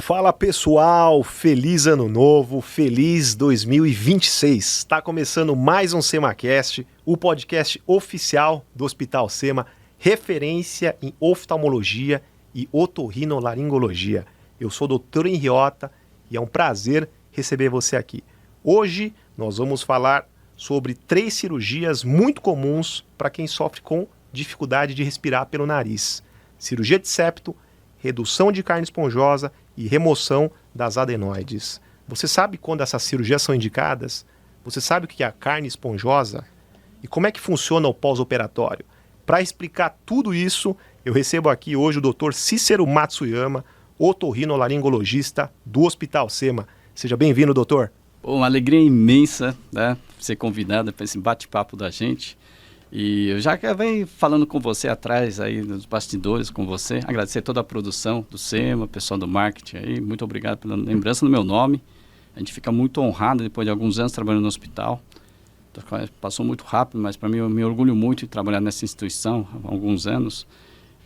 Fala pessoal, feliz ano novo, feliz 2026. Está começando mais um SemaCast, o podcast oficial do Hospital Sema, referência em oftalmologia e otorrinolaringologia. Eu sou o Dr. Henriota e é um prazer receber você aqui. Hoje nós vamos falar sobre 3 cirurgias muito comuns para quem sofre com dificuldade de respirar pelo nariz. Cirurgia de septo, redução de carne esponjosa e remoção das adenoides. Você sabe quando essas cirurgias são indicadas? Você sabe o que é a carne esponjosa? E como é que funciona o pós-operatório? Para explicar tudo isso, eu recebo aqui hoje o Dr. Cícero Matsuyama, otorrinolaringologista do Hospital Sema. Seja bem-vindo, doutor. Uma alegria imensa, né, ser convidado para esse bate-papo da gente. E eu já acabei falando com você atrás, aí nos bastidores com você, agradecer toda a produção do SEMA, pessoal do marketing aí, muito obrigado pela lembrança do meu nome. A gente fica muito honrado depois de alguns anos trabalhando no hospital. Passou muito rápido, mas para mim eu me orgulho muito de trabalhar nessa instituição há alguns anos.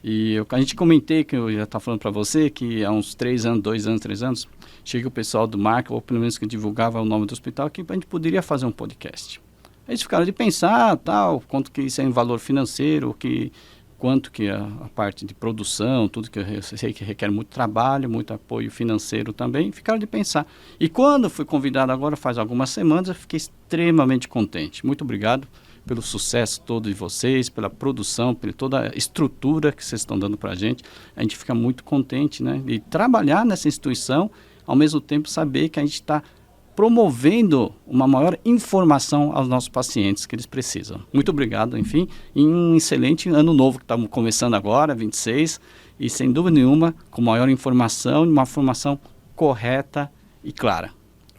E a gente comentei, que eu já estava falando para você, que há uns 3 anos, 2 anos, 3 anos, chega o pessoal do marketing, ou pelo menos que divulgava o nome do hospital, que a gente poderia fazer um podcast. Eles ficaram de pensar, quanto que isso é em valor financeiro, quanto que a parte de produção, tudo que eu sei que requer muito trabalho, muito apoio financeiro também, ficaram de pensar. E quando fui convidado agora, faz algumas semanas, eu fiquei extremamente contente. Muito obrigado pelo sucesso todo de vocês, pela produção, por toda a estrutura que vocês estão dando para a gente. A gente fica muito contente, né, de trabalhar nessa instituição, ao mesmo tempo saber que a gente está promovendo uma maior informação aos nossos pacientes que eles precisam. Muito obrigado, enfim, e um excelente ano novo que estamos começando agora, 26, e sem dúvida nenhuma, com maior informação, uma formação correta e clara.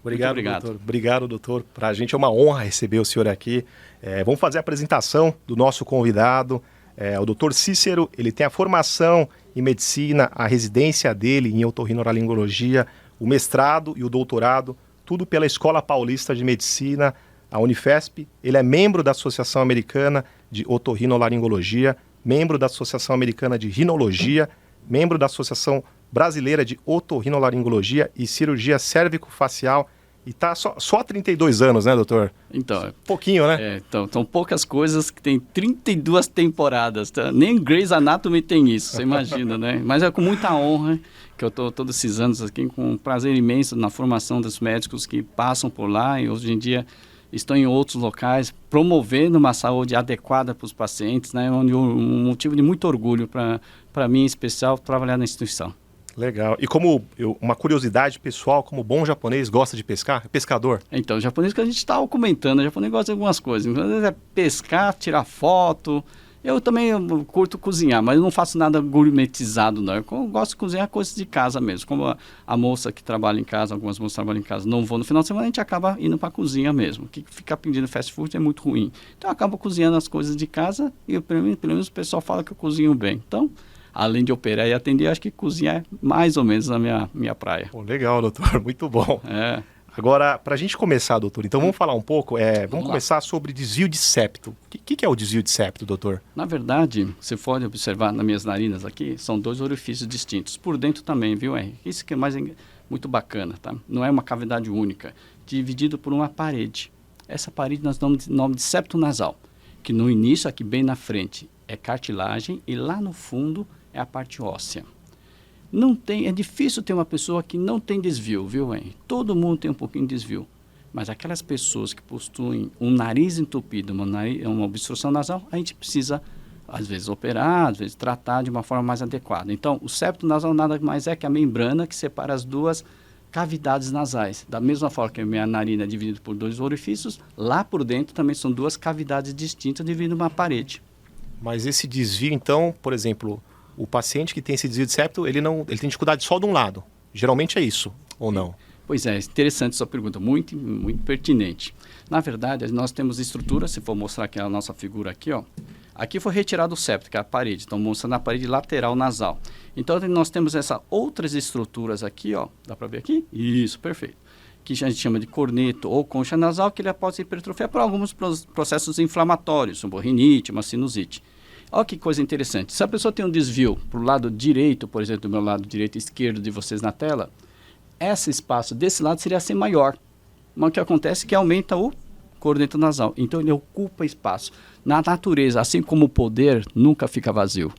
Obrigado, doutor. Obrigado, doutor. Para a gente é uma honra receber o senhor aqui. Vamos fazer a apresentação do nosso convidado. O doutor Cícero, ele tem a formação em medicina, a residência dele em otorrinolaringologia, o mestrado e o doutorado, tudo pela Escola Paulista de Medicina, a Unifesp. Ele é membro da Associação Americana de Otorrinolaringologia, membro da Associação Americana de Rinologia, membro da Associação Brasileira de Otorrinolaringologia e Cirurgia Cérvico-Facial. E está só há 32 anos, né, doutor? Então, pouquinho, né? Então, são poucas coisas que tem 32 temporadas. Tá? Nem Grey's Anatomy tem isso, você imagina, né? Mas é com muita honra que eu estou todos esses anos aqui, com um prazer imenso na formação dos médicos que passam por lá e hoje em dia estão em outros locais, promovendo uma saúde adequada para os pacientes, né? Um motivo de muito orgulho para mim, em especial, trabalhar na instituição. Legal. E uma curiosidade pessoal, como bom japonês gosta de pescar? Pescador? Então, o japonês que a gente estava comentando, o japonês gosta de algumas coisas. Às vezes é pescar, tirar foto. Eu também curto cozinhar, mas eu não faço nada gourmetizado, não. Eu gosto de cozinhar coisas de casa mesmo. Como a moça que trabalha em casa, algumas moças trabalham em casa, não vão no final de semana, a gente acaba indo para a cozinha mesmo. Que ficar pedindo fast food é muito ruim. Então, eu acabo cozinhando as coisas de casa e pelo menos o pessoal fala que eu cozinho bem. Então, além de operar e atender, acho que cozinhar é mais ou menos a minha praia. Legal, doutor. Muito bom. Agora, para a gente começar, doutor, então vamos falar um pouco, vamos começar sobre desvio de septo. O que é o desvio de septo, doutor? Na verdade, você pode observar nas minhas narinas aqui, são 2 orifícios distintos. Por dentro também, viu, Henry? Isso que é muito bacana, tá? Não é uma cavidade única, dividido por uma parede. Essa parede nós damos o nome de septo nasal, que no início, aqui bem na frente, é cartilagem e lá no fundo é a parte óssea. É difícil ter uma pessoa que não tem desvio, viu, hein? Todo mundo tem um pouquinho de desvio. Mas aquelas pessoas que possuem um nariz entupido, uma obstrução nasal, a gente precisa, às vezes, operar, às vezes, tratar de uma forma mais adequada. Então, o septo nasal nada mais é que a membrana que separa as 2 cavidades nasais. Da mesma forma que a minha narina é dividida por 2 orifícios, lá por dentro também são 2 cavidades distintas dividindo uma parede. Mas esse desvio, então, por exemplo, o paciente que tem esse desvio de septo, ele tem dificuldade só de um lado. Geralmente é isso, ou não? Pois é, interessante sua pergunta, muito, muito pertinente. Na verdade, nós temos estrutura, se for mostrar aqui a nossa figura aqui, ó. Aqui foi retirado o septo, que é a parede, então mostrando a parede lateral nasal. Então nós temos essas outras estruturas aqui, ó. Dá para ver aqui? Isso, perfeito. Que a gente chama de corneto ou concha nasal, que ele pode se hipertrofiar por alguns processos inflamatórios, uma rinite, uma sinusite. Olha que coisa interessante. Se a pessoa tem um desvio para o lado direito, por exemplo, do meu lado direito e esquerdo de vocês na tela, esse espaço desse lado seria ser maior. Mas o que acontece é que aumenta o cordento nasal. Então, ele ocupa espaço. Na natureza, assim como o poder, nunca fica vazio.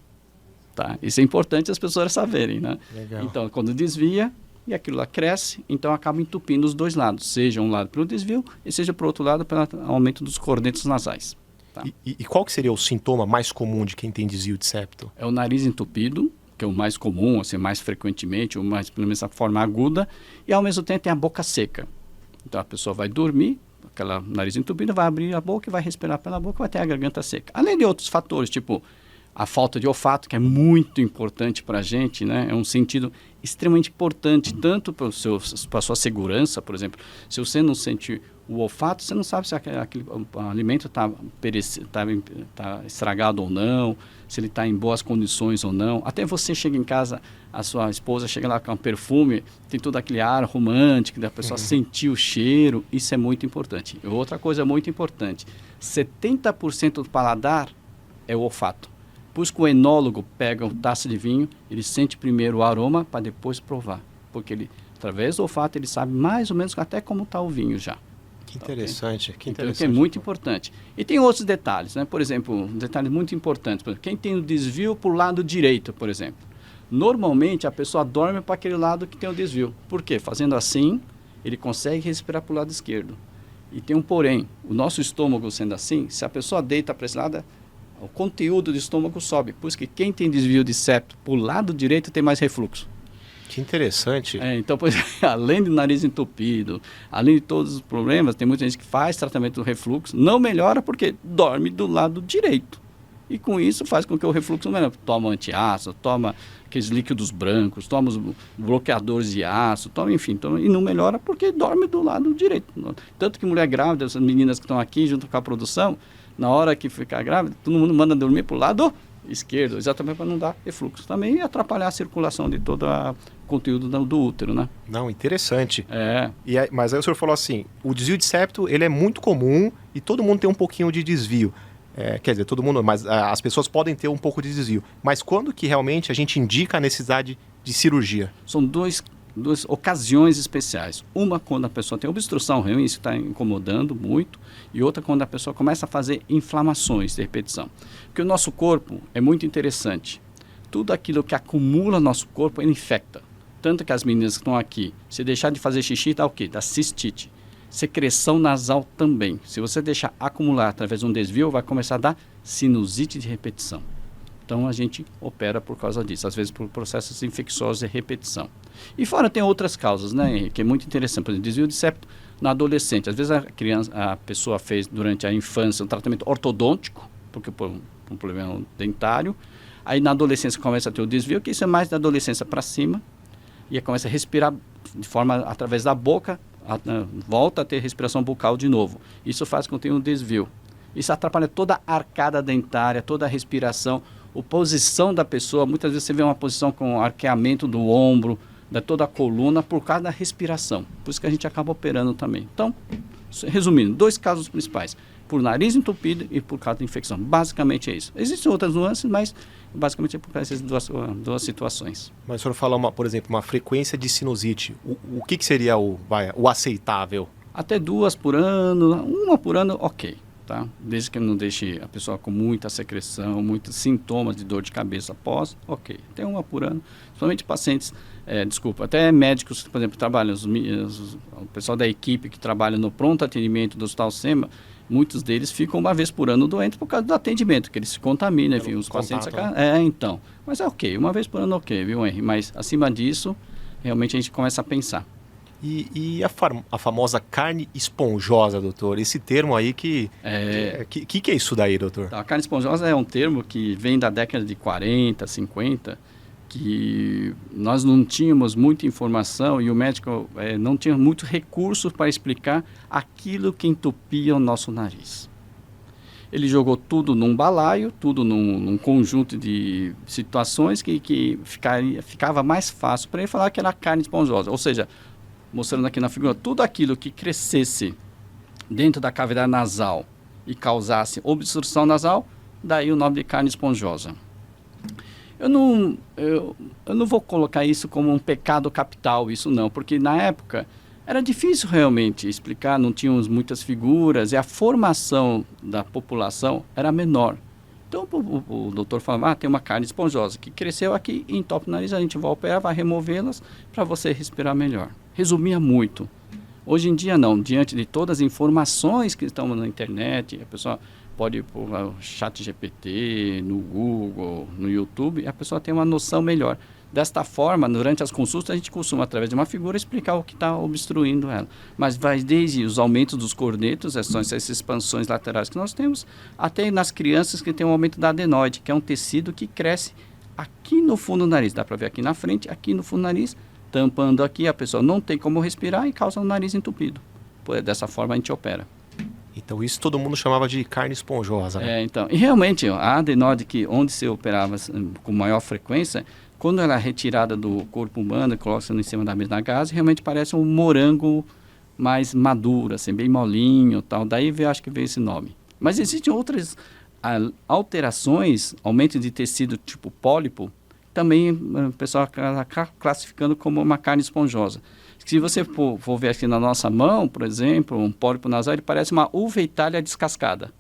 Tá? Isso é importante as pessoas saberem, né? Legal. Então, quando desvia, e aquilo lá cresce, então acaba entupindo os dois lados. Seja um lado pelo desvio, e seja para o outro lado pelo aumento dos cordentos nasais. Tá? E qual que seria o sintoma mais comum de quem tem desvio de septo? É o nariz entupido, que é o mais comum, assim, mais frequentemente, ou mais, pelo menos, a forma aguda, e ao mesmo tempo tem a boca seca. Então, a pessoa vai dormir, aquela nariz entupido, vai abrir a boca e vai respirar pela boca, vai ter a garganta seca. Além de outros fatores, tipo a falta de olfato, que é muito importante para a gente, né? É um sentido extremamente importante, tanto para a sua segurança, por exemplo. Se você não sente o olfato, você não sabe se aquele alimento está estragado ou não, se ele está em boas condições ou não. Até você chega em casa, a sua esposa chega lá com um perfume, tem todo aquele ar romântico, da pessoa sentir o cheiro, isso é muito importante. E outra coisa muito importante, 70% do paladar é o olfato. Por isso que o enólogo pega uma taça de vinho, ele sente primeiro o aroma para depois provar. Porque ele, através do olfato, ele sabe mais ou menos até como está o vinho já. Que interessante, okay? Que Então, interessante. é muito importante. E tem outros detalhes, né? Por exemplo, um detalhe muito importante. Por exemplo, quem tem o desvio por lado direito, por exemplo. Normalmente, a pessoa dorme para aquele lado que tem o desvio. Por quê? Fazendo assim, ele consegue respirar para o lado esquerdo. E tem um porém. O nosso estômago sendo assim, se a pessoa deita para esse lado, o conteúdo do estômago sobe. Por isso que quem tem desvio de septo por lado direito tem mais refluxo. Que interessante. Então, pois, além do nariz entupido, além de todos os problemas, tem muita gente que faz tratamento do refluxo, não melhora porque dorme do lado direito. E com isso faz com que o refluxo não melhore. Toma antiácido, toma aqueles líquidos brancos, toma os bloqueadores de ácido, e não melhora porque dorme do lado direito. Tanto que mulher grávida, essas meninas que estão aqui junto com a produção, na hora que ficar grávida, todo mundo manda dormir para o lado esquerdo, exatamente para não dar refluxo também e atrapalhar a circulação de todo o conteúdo do útero, né? Não, interessante. É. Mas aí o senhor falou assim, o desvio de septo, ele é muito comum e todo mundo tem um pouquinho de desvio. Quer dizer, todo mundo, mas as pessoas podem ter um pouco de desvio. Mas quando que realmente a gente indica a necessidade de cirurgia? São duas ocasiões especiais. Uma quando a pessoa tem obstrução renal, isso está incomodando muito, e outra quando a pessoa começa a fazer inflamações de repetição. Porque o nosso corpo é muito interessante. Tudo aquilo que acumula no nosso corpo, ele infecta. Tanto que as meninas que estão aqui, se deixar de fazer xixi, dá o quê? Dá cistite. Secreção nasal também. Se você deixar acumular através de um desvio, vai começar a dar sinusite de repetição. Então, a gente opera por causa disso, às vezes por processos infecciosos de repetição. E fora tem outras causas, né, que é muito interessante. Por exemplo, desvio de septo na adolescente. Às vezes a pessoa fez durante a infância um tratamento ortodôntico, porque por um problema dentário. Aí na adolescência começa a ter o desvio, que isso é mais da adolescência para cima, e aí começa a respirar de forma através da boca, volta a ter respiração bucal de novo. Isso faz com que tenha um desvio. Isso atrapalha toda a arcada dentária, toda a respiração, a posição da pessoa. Muitas vezes você vê uma posição com arqueamento do ombro, de toda a coluna, por causa da respiração. Por isso que a gente acaba operando também. Então, resumindo, 2 casos principais. Por nariz entupido e por causa da infecção. Basicamente é isso. Existem outras nuances, mas basicamente é por essas duas situações. Mas o senhor fala, por exemplo, uma frequência de sinusite. O que seria o aceitável? Até 2 por ano, 1 por ano, ok. Tá? Desde que não deixe a pessoa com muita secreção, muitos sintomas de dor de cabeça após, ok. Tem 1 por ano, somente pacientes, até médicos, por exemplo, trabalham, o pessoal da equipe que trabalha no pronto atendimento do Hospital SEMA, muitos deles ficam 1 vez por ano doentes por causa do atendimento, que eles se contaminam, enfim, os pacientes... então, mas é ok, 1 vez por ano ok, viu, Henry? Mas acima disso, realmente a gente começa a pensar. E a famosa carne esponjosa, doutor? Esse termo aí que é isso daí, doutor? A carne esponjosa é um termo que vem da década de 40, 50, que nós não tínhamos muita informação e o médico não tinha muito recurso para explicar aquilo que entupia o nosso nariz. Ele jogou tudo num balaio, tudo num conjunto de situações que ficava mais fácil para ele falar que era carne esponjosa, ou seja, mostrando aqui na figura, tudo aquilo que crescesse dentro da cavidade nasal e causasse obstrução nasal, daí o nome de carne esponjosa. Eu não vou colocar isso como um pecado capital, isso não, porque na época era difícil realmente explicar, não tínhamos muitas figuras e a formação da população era menor. Então o doutor falava, tem uma carne esponjosa que cresceu aqui e entope o nariz, a gente vai operar, vai removê-las para você respirar melhor. Resumia muito. Hoje em dia não, diante de todas as informações que estão na internet, a pessoa pode ir para o ChatGPT, no Google, no YouTube, e a pessoa tem uma noção melhor. Desta forma, durante as consultas, a gente costuma, através de uma figura, explicar o que está obstruindo ela. Mas vai desde os aumentos dos cornetos, são essas expansões laterais que nós temos, até nas crianças que tem um aumento da adenoide, que é um tecido que cresce aqui no fundo do nariz. Dá para ver aqui na frente, aqui no fundo do nariz, tampando aqui, a pessoa não tem como respirar e causa o nariz entupido. Dessa forma, a gente opera. Então isso todo mundo chamava de carne esponjosa, né? Então, e realmente a adenoide onde se operava com maior frequência, quando ela é retirada do corpo humano e coloca em cima da mesa da gase, realmente parece um morango mais maduro, assim, bem molinho, tal. Daí acho que veio esse nome. Mas existem outras alterações, aumento de tecido tipo pólipo, também o pessoal está classificando como uma carne esponjosa. Se você for ver aqui na nossa mão, por exemplo, um pólipo nasal, ele parece uma uva Itália descascada.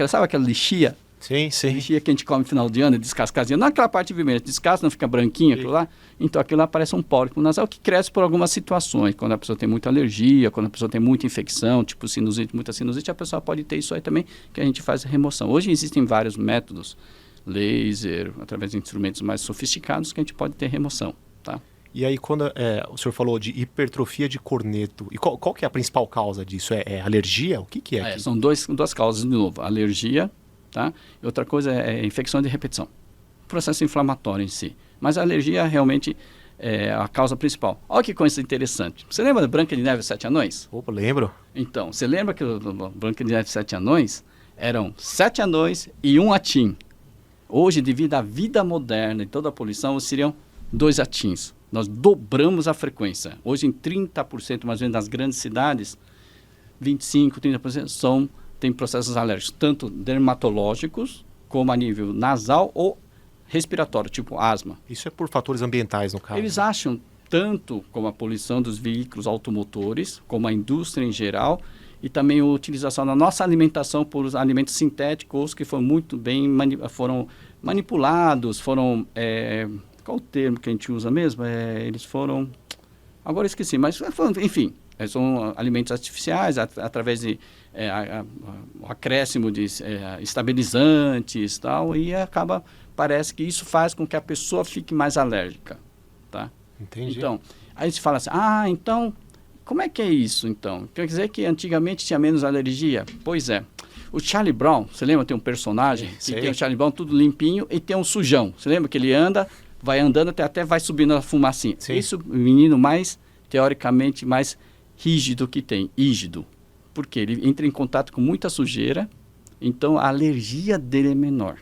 Sabe aquela lixia? Sim. Lixia que a gente come no final de ano, descascadinha. Não aquela parte vermelha, descasca, não fica branquinho aquilo lá. Então aquilo lá parece um pólipo nasal que cresce por algumas situações. Quando a pessoa tem muita alergia, quando a pessoa tem muita infecção, tipo sinusite, muita sinusite, a pessoa pode ter isso aí também, que a gente faz a remoção. Hoje existem vários métodos, laser, através de instrumentos mais sofisticados, que a gente pode ter remoção, tá? E aí, quando o senhor falou de hipertrofia de corneto, e qual que é a principal causa disso? É alergia? O que é? São duas causas, de novo. Alergia, tá? E outra coisa é infecção de repetição. Processo inflamatório em si. Mas a alergia realmente é a causa principal. Olha que coisa interessante. Você lembra da Branca de Neve e os Sete Anões? Opa, lembro. Então, você lembra que Branca de Neve e os Sete Anões eram 7 anões e 1 atim. Hoje, devido à vida moderna e toda a poluição, seriam 2 atins. Nós dobramos a frequência. Hoje, em 30%, mais ou menos, nas grandes cidades, 25%, 30% tem processos alérgicos, tanto dermatológicos, como a nível nasal ou respiratório, tipo asma. Isso é por fatores ambientais, no caso? Eles acham, tanto como a poluição dos veículos automotores, como a indústria em geral, e também a utilização da nossa alimentação por alimentos sintéticos que foram muito bem foram manipulados, foram... qual o termo que a gente usa mesmo? Eles foram... Agora esqueci, mas enfim, são alimentos artificiais através de o acréscimo de estabilizantes e tal, e parece que isso faz com que a pessoa fique mais alérgica, tá? Entendi. Então, aí se fala assim, então, como é que é isso então? Quer dizer que antigamente tinha menos alergia? Pois é. O Charlie Brown, você lembra? Tem um personagem que tem o Charlie Brown tudo limpinho e tem um sujão. Você lembra que ele vai andando até vai subindo a fumacinha. Sim. Esse é o menino mais, teoricamente, mais rígido que tem. Rígido. Porque ele entra em contato com muita sujeira, então a alergia dele é menor.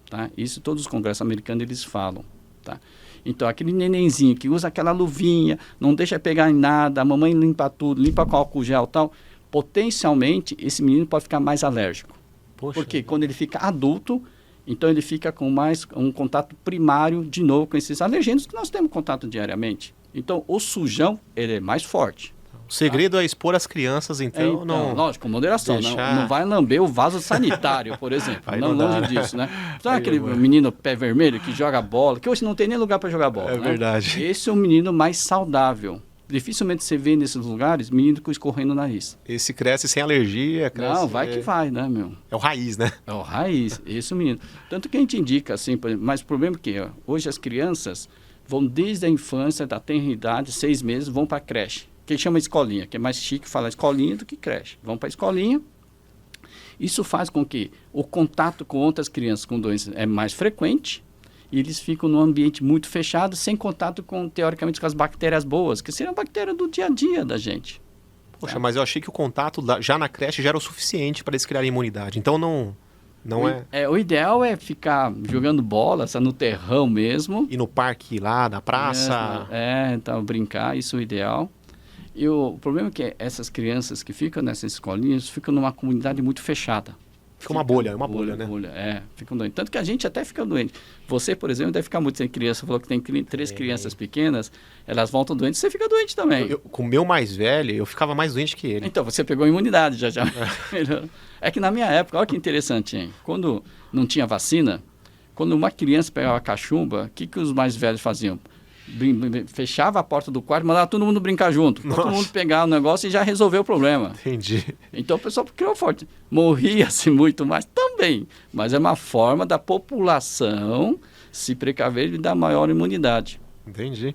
Tá? Isso todos os congressos americanos eles falam. Tá? Então aquele nenenzinho que usa aquela luvinha, não deixa pegar em nada, a mamãe limpa tudo, limpa com álcool gel e tal, potencialmente esse menino pode ficar mais alérgico. Poxa. Porque quando ele fica adulto, então ele fica com mais um contato primário de novo com esses alergênios que nós temos contato diariamente. Então o sujão ele é mais forte. O segredo é expor as crianças, então não... Lógico, com moderação. Deixar... Não vai lamber o vaso sanitário, por exemplo. Não longe disso, né? Sabe aquele menino pé vermelho que joga bola, que hoje não tem nem lugar para jogar bola, né? Verdade. Esse é um menino mais saudável. Dificilmente você vê nesses lugares menino com escorrendo no nariz. Esse cresce sem alergia. Cresce, não, vai que vai, né, meu? É o raiz, né? É o raiz, esse é o menino. Tanto que a gente indica, assim, mas o problema é que hoje as crianças vão desde a infância, da tenra idade, 6 meses, vão para a creche. Que chama escolinha, que é mais chique falar escolinha do que creche. Vão para a escolinha. Isso faz com que o contato com outras crianças com doenças é mais frequente e eles ficam num ambiente muito fechado, sem contato teoricamente, com as bactérias boas, que seriam bactérias do dia a dia da gente. Poxa, mas eu achei que o contato já na creche já era o suficiente para eles criarem imunidade. Então não é... O ideal é ficar jogando bola, no terrão mesmo. E no parque lá, da praça. Então brincar, isso é o ideal. E o problema é que essas crianças que ficam nessas escolinhas ficam numa comunidade muito fechada. Fica uma bolha, né? Fica doente. Tanto que a gente até fica doente. Você, por exemplo, deve ficar muito sem criança. Falou que tem 3 crianças pequenas, elas voltam doentes, você fica doente também. Com o meu mais velho, eu ficava mais doente que ele. Então, você pegou imunidade já. É que na minha época, olha que interessante, hein? Quando não tinha vacina, quando uma criança pegava cachumba, o que os mais velhos faziam? Fechava a porta do quarto, mandava todo mundo brincar junto. Todo mundo pegar o negócio e já resolveu o problema. Entendi. Então o pessoal criou forte. Morria-se muito mais também. Mas é uma forma da população se precaver e dar maior imunidade. Entendi.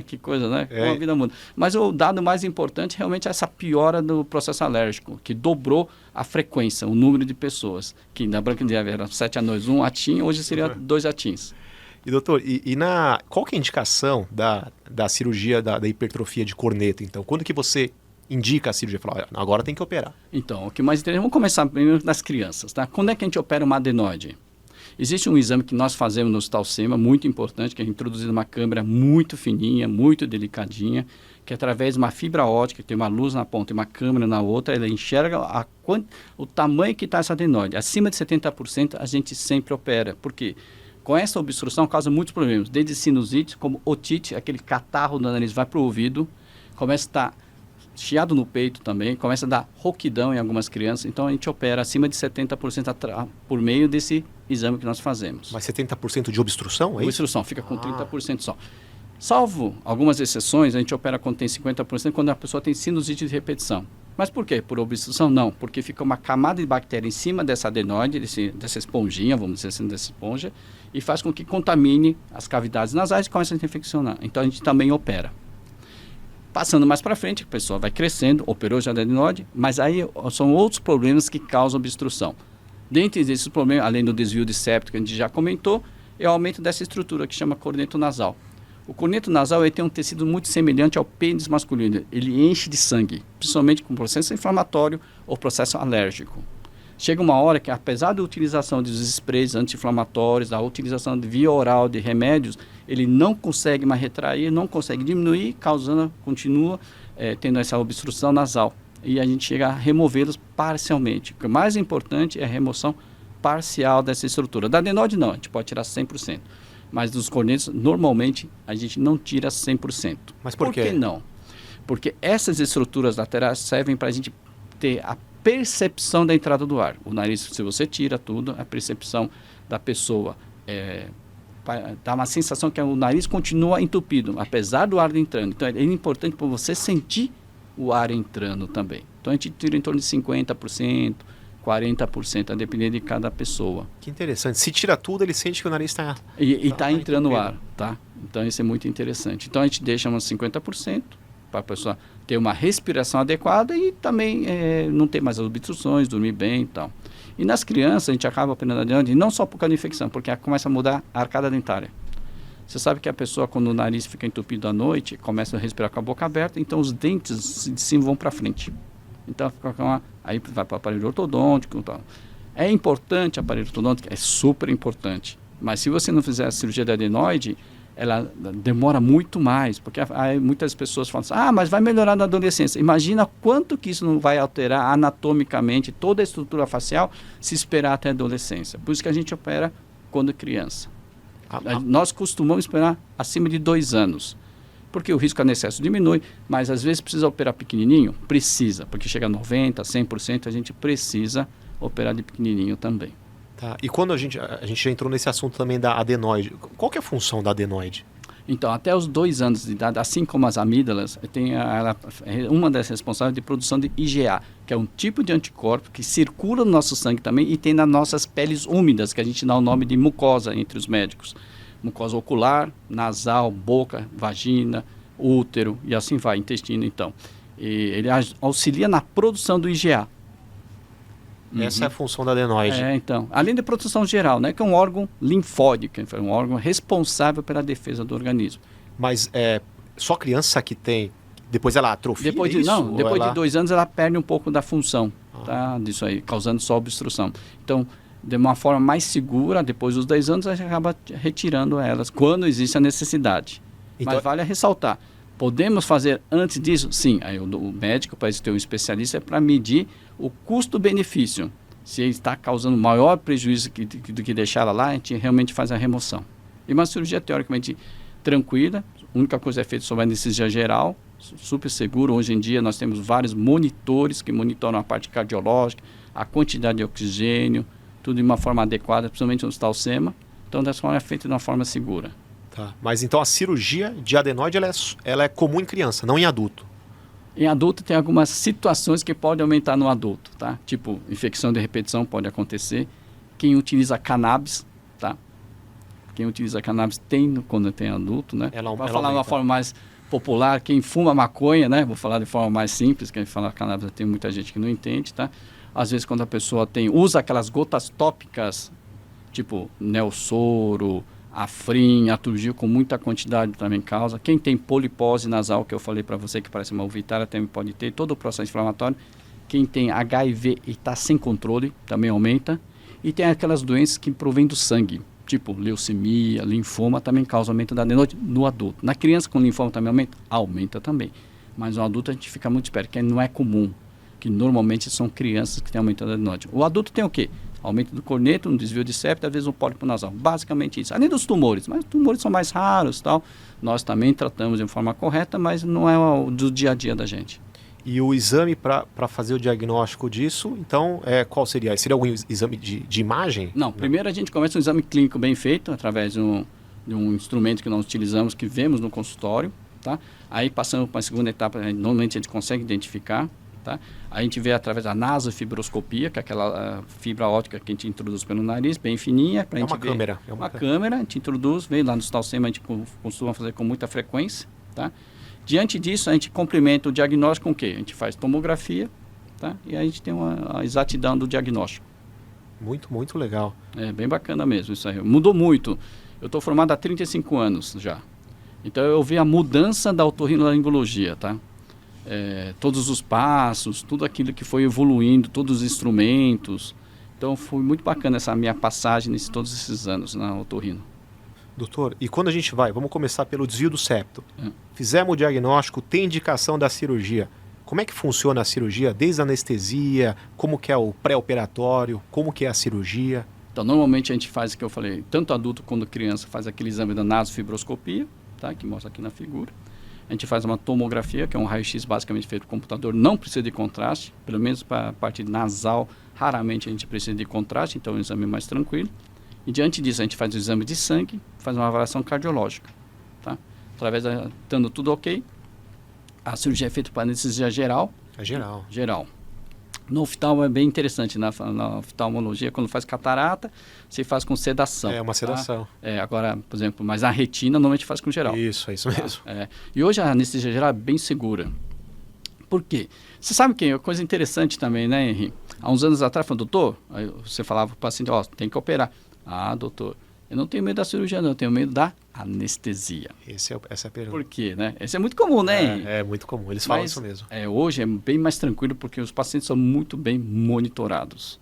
Que coisa, né? Como a vida muda. Mas o dado mais importante realmente é essa piora do processo alérgico, que dobrou a frequência, o número de pessoas. Que na Branca de Neve era 7 anões, 1 atim, hoje seria 2 atins. E doutor, qual que é a indicação da cirurgia da hipertrofia de corneta, então? Quando que você indica a cirurgia? Fala, agora tem que operar. Então, o que mais interessante, vamos começar primeiro das crianças, tá? Quando é que a gente opera uma adenoide? Existe um exame que nós fazemos no Hospital SEMA, muito importante, que é introduzido uma câmera muito fininha, muito delicadinha, que através de uma fibra ótica, que tem uma luz na ponta e uma câmera na outra, ela enxerga o tamanho que está essa adenoide. Acima de 70%, a gente sempre opera. Por quê? Com essa obstrução causa muitos problemas, desde sinusite, como otite, aquele catarro no nariz vai para o ouvido, começa a estar chiado no peito também, começa a dar rouquidão em algumas crianças, então a gente opera acima de 70% por meio desse exame que nós fazemos. Mas 70% de obstrução, é isso? Obstrução, fica com 30% só. Salvo algumas exceções, a gente opera quando tem 50%, quando a pessoa tem sinusite de repetição. Mas por quê? Por obstrução? Não, porque fica uma camada de bactéria em cima dessa adenoide, dessa esponjinha, vamos dizer assim, dessa esponja, e faz com que contamine as cavidades nasais e comece a infeccionar. Então a gente também opera. Passando mais para frente, a pessoa vai crescendo, operou já da adenoide, mas aí são outros problemas que causam obstrução. Dentre esses problemas, além do desvio de septo que a gente já comentou, é o aumento dessa estrutura que chama corneto nasal. O corneto nasal ele tem um tecido muito semelhante ao pênis masculino. Ele enche de sangue, principalmente com processo inflamatório ou processo alérgico. Chega uma hora que, apesar da utilização dos sprays anti-inflamatórios, da utilização de via oral de remédios, ele não consegue mais retrair, não consegue diminuir, continua tendo essa obstrução nasal. E a gente chega a removê-los parcialmente. O mais importante é a remoção parcial dessa estrutura. Da adenoide não, a gente pode tirar 100%. Mas dos cornetos, normalmente, a gente não tira 100%. Mas por quê? Por que não? Porque essas estruturas laterais servem para a gente ter a percepção da entrada do ar. O nariz, se você tira tudo, a percepção da pessoa dá uma sensação que o nariz continua entupido, apesar do ar entrando. Então, é importante para você sentir o ar entrando também. Então, a gente tira em torno de 50%, 40%, a depender de cada pessoa. Que interessante. Se tira tudo, ele sente que o nariz está... E está entrando o ar, tá? Então, isso é muito interessante. Então, a gente deixa uns 50% para a pessoa ter uma respiração adequada e também não ter mais as obstruções, dormir bem e tal. E nas crianças, a gente acaba operando adiante, não só por causa da infecção, porque começa a mudar a arcada dentária. Você sabe que a pessoa, quando o nariz fica entupido à noite, começa a respirar com a boca aberta, então os dentes de cima vão para frente. Então, aí vai para o aparelho ortodôntico e tal. É importante o aparelho ortodôntico? É super importante. Mas se você não fizer a cirurgia da adenoide, ela demora muito mais, porque aí muitas pessoas falam assim, mas vai melhorar na adolescência. Imagina quanto que isso não vai alterar anatomicamente toda a estrutura facial se esperar até a adolescência. Por isso que a gente opera quando criança. Nós costumamos esperar acima de 2 anos, porque o risco de excesso diminui, mas às vezes precisa operar pequenininho? Precisa, porque chega a 90%, 100%, a gente precisa operar de pequenininho também. Tá. E quando a gente já entrou nesse assunto também da adenoide, qual que é a função da adenoide? Então, até os 2 anos de idade, assim como as amígdalas, ela é uma das responsáveis de produção de IgA, que é um tipo de anticorpo que circula no nosso sangue também e tem nas nossas peles úmidas, que a gente dá o nome de mucosa entre os médicos. Mucosa ocular, nasal, boca, vagina, útero e assim vai, intestino então. E ele auxilia na produção do IgA. Essa é a função da adenoide. Então, além da produção geral, né, que é um órgão linfódico, é um órgão responsável pela defesa do organismo. Mas só criança que tem, depois ela atrofia depois de 2 anos ela perde um pouco da função disso aí, causando só obstrução. Então, de uma forma mais segura, depois dos 10 anos, a gente acaba retirando elas, quando existe a necessidade. Então, mas vale a ressaltar, podemos fazer antes disso? Sim, aí o médico, para ter um especialista, é para medir o custo-benefício. Se ele está causando maior prejuízo do que deixar ela lá, a gente realmente faz a remoção. E uma cirurgia teoricamente tranquila, a única coisa é feita sob anestesia geral, super seguro. Hoje em dia nós temos vários monitores que monitoram a parte cardiológica, a quantidade de oxigênio, tudo de uma forma adequada, principalmente no Hospital SEMA. Então, dessa forma é feito de uma forma segura. Tá. Mas então a cirurgia de adenoide ela é comum em criança, não em adulto. Em adulto tem algumas situações que podem aumentar no adulto, tá? Tipo, infecção de repetição pode acontecer. Quem utiliza cannabis, tá? Quem utiliza cannabis tem quando tem adulto, né? Vou falar de uma forma mais popular, quem fuma maconha, né? Vou falar de forma mais simples, quem fala cannabis tem muita gente que não entende, tá? Às vezes quando a pessoa usa aquelas gotas tópicas, tipo Nelsoro, Afrin, Aturgil, com muita quantidade também causa. Quem tem polipose nasal, que eu falei para você que parece uma uvitária, também pode ter, todo o processo inflamatório. Quem tem HIV e está sem controle, também aumenta. E tem aquelas doenças que provêm do sangue, tipo leucemia, linfoma, também causa aumento da adenoide no adulto. Na criança com linfoma também aumenta? Aumenta também. Mas no adulto a gente fica muito esperto, que não é comum, que normalmente são crianças que têm aumento da adenoide. O adulto tem o quê? Aumento do corneto, um desvio de septo, às vezes um pólipo nasal. Basicamente isso. Além dos tumores, mas os tumores são mais raros, tal. Nós também tratamos de forma correta, mas não é o do dia a dia da gente. E o exame para fazer o diagnóstico disso, então, qual seria? Seria algum exame de imagem? Não, primeiro a gente começa um exame clínico bem feito, através de um instrumento que nós utilizamos, que vemos no consultório, tá? Aí passamos para a segunda etapa, normalmente a gente consegue identificar. Tá? A gente vê através da nasofibroscopia, que é aquela fibra óptica que a gente introduz pelo nariz, bem fininha. É uma câmera. É uma câmera, a gente introduz, vem lá no Hospital SEMA, a gente costuma fazer com muita frequência. Tá? Diante disso, a gente complementa o diagnóstico com o quê? A gente faz tomografia, tá? E a gente tem a exatidão do diagnóstico. Muito, muito legal. É bem bacana mesmo isso aí. Mudou muito. Eu estou formado há 35 anos já. Então eu vi a mudança da otorrinolaringologia, tá? Todos os passos, tudo aquilo que foi evoluindo, todos os instrumentos. Então foi muito bacana essa minha passagem todos esses anos na otorrino. Doutor, e quando a gente vamos começar pelo desvio do septo. Fizemos o diagnóstico, tem indicação da cirurgia. Como é que funciona a cirurgia? Desde a anestesia, como que é o pré-operatório, como que é a cirurgia? Então normalmente a gente faz o que eu falei, tanto adulto quanto criança faz aquele exame da nasofibroscopia, tá? Que mostra aqui na figura. A gente faz uma tomografia, que é um raio-x basicamente feito por computador, não precisa de contraste, pelo menos para a parte nasal, raramente a gente precisa de contraste, então é um exame mais tranquilo. E diante disso a gente faz o exame de sangue, faz uma avaliação cardiológica, tá? Estando tudo ok, a cirurgia é feita para anestesia geral. É geral. Geral. No oftalmo é bem interessante, na oftalmologia, quando faz catarata, se faz com sedação. É uma sedação. Tá? Agora, por exemplo, mas a retina normalmente faz com geral. Isso, é isso mesmo. Tá? E hoje a anestesia geral é bem segura. Por quê? Você sabe que é uma coisa interessante também, né, Henri? Há uns anos atrás, doutor, aí você falava para o paciente, tem que operar. Ah, doutor, eu não tenho medo da cirurgia, não, eu tenho medo da anestesia. Essa é a pergunta. Por quê, né? Isso é muito comum, né? É muito comum, eles falam isso mesmo. Hoje é bem mais tranquilo porque os pacientes são muito bem monitorados.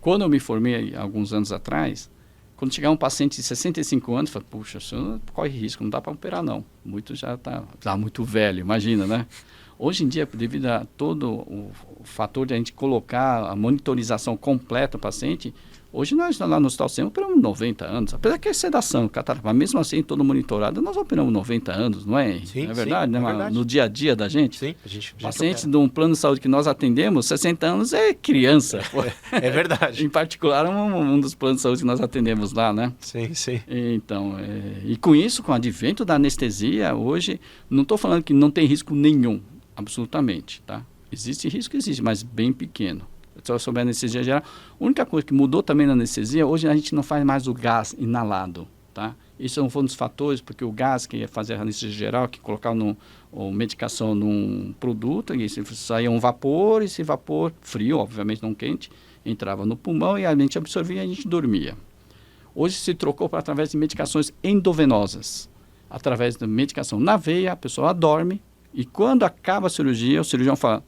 Quando eu me formei alguns anos atrás, quando chegava um paciente de 65 anos, eu falei, puxa, o senhor corre risco, não dá para operar não. Muito já está muito velho, imagina, né? Hoje em dia, devido a todo o fator de a gente colocar a monitorização completa do paciente, hoje nós lá no Hospital SEMA operamos 90 anos, apesar que é sedação, catarata, mas mesmo assim, todo monitorado, nós operamos 90 anos, não é? Sim, é verdade, sim, né? É verdade. No dia a dia da gente. Sim, a gente paciente de um plano de saúde que nós atendemos, 60 anos é criança. É verdade. Em particular, um dos planos de saúde que nós atendemos lá, né? Sim, sim. Então, e com isso, com o advento da anestesia, hoje, não estou falando que não tem risco nenhum, absolutamente, tá? Existe risco, existe, mas bem pequeno. Sobre a anestesia geral, a única coisa que mudou também na anestesia, hoje a gente não faz mais o gás inalado, tá? Isso foi um dos fatores, porque o gás que ia fazer a anestesia geral, que colocava medicação num produto, e saía um vapor, e esse vapor frio, obviamente não quente, entrava no pulmão e a gente absorvia e a gente dormia. Hoje se trocou para através de medicações endovenosas, através da medicação na veia, a pessoa dorme, e quando acaba a cirurgia, o cirurgião fala,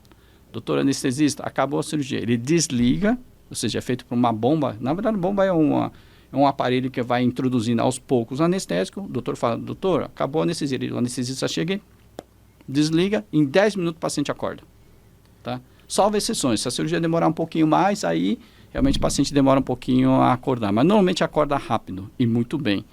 doutor anestesista, acabou a cirurgia. Ele desliga, ou seja, é feito por uma bomba. Na verdade, a bomba é um aparelho que vai introduzindo aos poucos o anestésico. O doutor fala, doutor, acabou a anestesia. O anestesista chega, desliga, em 10 minutos o paciente acorda. Tá? Salvo exceções. Se a cirurgia demorar um pouquinho mais, aí realmente o paciente demora um pouquinho a acordar. Mas normalmente acorda rápido e muito bem.